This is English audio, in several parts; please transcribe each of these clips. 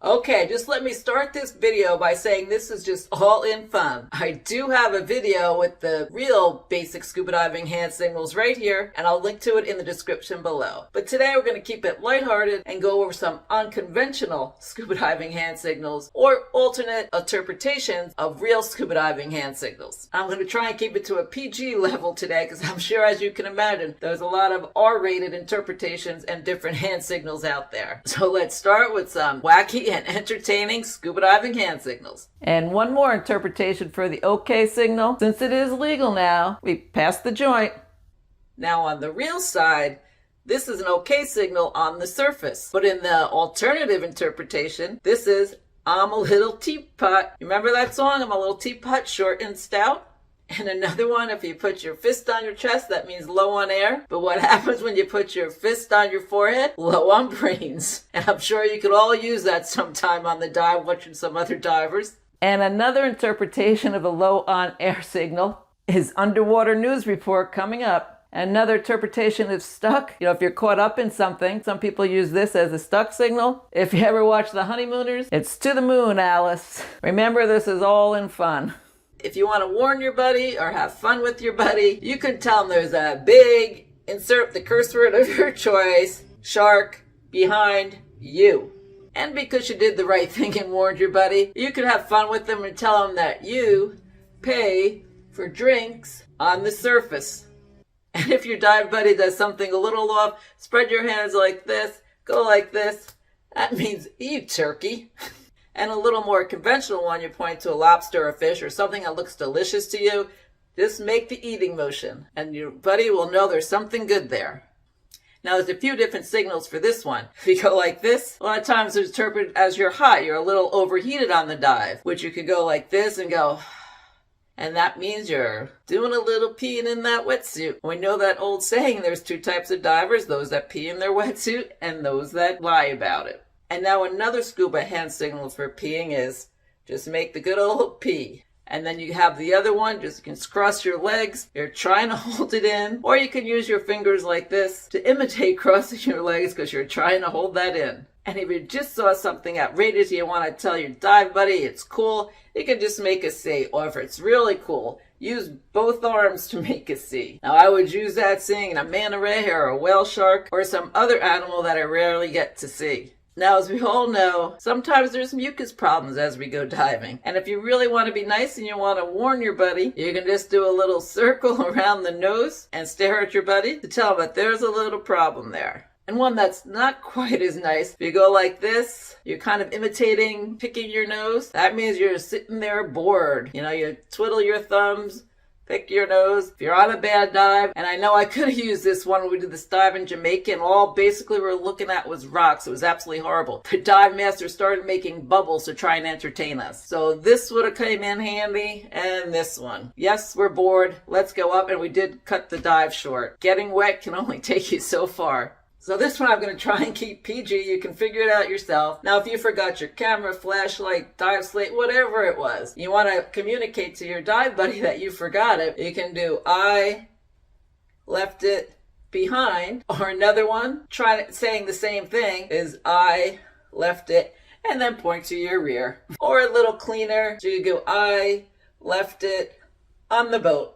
Okay, just let me start this video by saying this is just all in fun. I do have a video with the real basic scuba diving hand signals right here, and I'll link to it in the description below. But today we're going to keep it lighthearted and go over some unconventional scuba diving hand signals or alternate interpretations of real scuba diving hand signals. I'm going to try and keep it to a PG level today because I'm sure, as you can imagine, there's a lot of R-rated interpretations and different hand signals out there. So let's start with some wacky and entertaining scuba diving hand signals. And one more interpretation for the OK signal. Since it is legal now, we passed the joint. Now on the real side, this is an OK signal on the surface. But in the alternative interpretation, this is I'm a little teapot. You remember that song? I'm a little teapot, short and stout? And another one, if you put your fist on your chest, that means low on air. But what happens when you put your fist on your forehead? Low on brains. And I'm sure you could all use that sometime on the dive, watching some other divers. And another interpretation of a low on air signal is underwater news report coming up. Another interpretation is stuck. If you're caught up in something, some people use this as a stuck signal. If you ever watch The Honeymooners, it's to the moon, Alice. Remember, this is all in fun. If you want to warn your buddy or have fun with your buddy, you can tell them there's a big, insert the curse word of your choice, shark behind you. And because you did the right thing and warned your buddy, you can have fun with them and tell them that you pay for drinks on the surface. And if your dive buddy does something a little off, spread your hands like this, go like this. That means eat turkey. And a little more conventional one, you point to a lobster or a fish or something that looks delicious to you. Just make the eating motion and your buddy will know there's something good there. Now there's a few different signals for this one. If you go like this, a lot of times it's interpreted as you're hot. You're a little overheated on the dive, which you could go like this and go, and that means you're doing a little peeing in that wetsuit. We know that old saying, there's two types of divers, those that pee in their wetsuit and those that lie about it. And now another scuba hand signal for peeing is just make the good old pee. And then you have the other one, just you can cross your legs. You're trying to hold it in. Or you can use your fingers like this to imitate crossing your legs because you're trying to hold that in. And if you just saw something outrageous you want to tell your dive buddy it's cool, you can just make a C. Or if it's really cool, use both arms to make a C. Now I would use that seeing a manta ray or a whale shark or some other animal that I rarely get to see. Now, as we all know, sometimes there's mucus problems as we go diving. And if you really want to be nice and you want to warn your buddy, you can just do a little circle around the nose and stare at your buddy to tell him that there's a little problem there. And one that's not quite as nice, if you go like this, you're kind of imitating picking your nose. That means you're sitting there bored. You twiddle your thumbs, pick your nose. If you're on a bad dive, and I know I could have used this one when we did this dive in Jamaica, and all basically we were looking at was rocks. It was absolutely horrible. The dive master started making bubbles to try and entertain us. So this would have came in handy, and this one. Yes, we're bored. Let's go up, and we did cut the dive short. Getting wet can only take you so far. So this one I'm going to try and keep PG. You can figure it out yourself. Now, if you forgot your camera, flashlight, dive slate, whatever it was, you want to communicate to your dive buddy that you forgot it, you can do I left it behind. Or anoting one, saying the same thing, is I left it, and then point to your rear. Or a little cleaner, so you go I left it on the boat.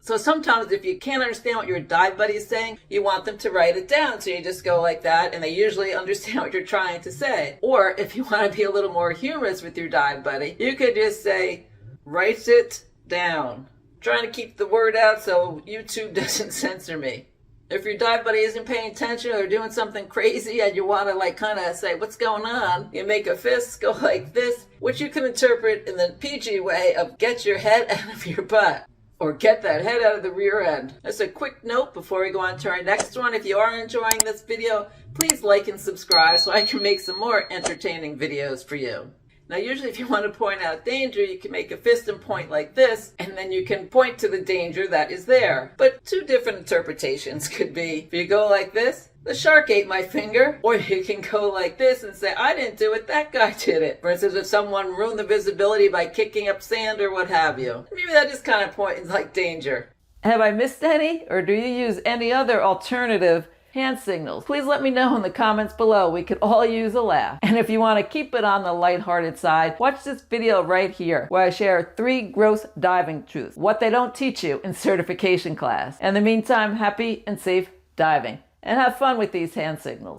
So sometimes if you can't understand what your dive buddy is saying, you want them to write it down. So you just go like that, and they usually understand what you're trying to say. Or if you want to be a little more humorous with your dive buddy, you could just say, write it down. I'm trying to keep the word out so YouTube doesn't censor me. If your dive buddy isn't paying attention or doing something crazy and you want to kind of say, what's going on? You make a fist go like this, which you can interpret in the PG way of get your head out of your butt. Or get that head out of the rear end. Just a quick note before we go on to our next one. If you are enjoying this video, please like and subscribe so I can make some more entertaining videos for you. Now, usually if you want to point out danger, you can make a fist and point like this, and then you can point to the danger that is there. But two different interpretations could be, if you go like this, the shark ate my finger, or you can go like this and say, I didn't do it, that guy did it. For instance, if someone ruined the visibility by kicking up sand or what have you. Maybe that just kind of points like danger. Have I missed any, or do you use any other alternative hand signals. Please let me know in the comments below. We could all use a laugh. And if you want to keep it on the lighthearted side, watch this video right here where I share 3 gross diving truths, what they don't teach you in certification class. In the meantime, happy and safe diving, and have fun with these hand signals.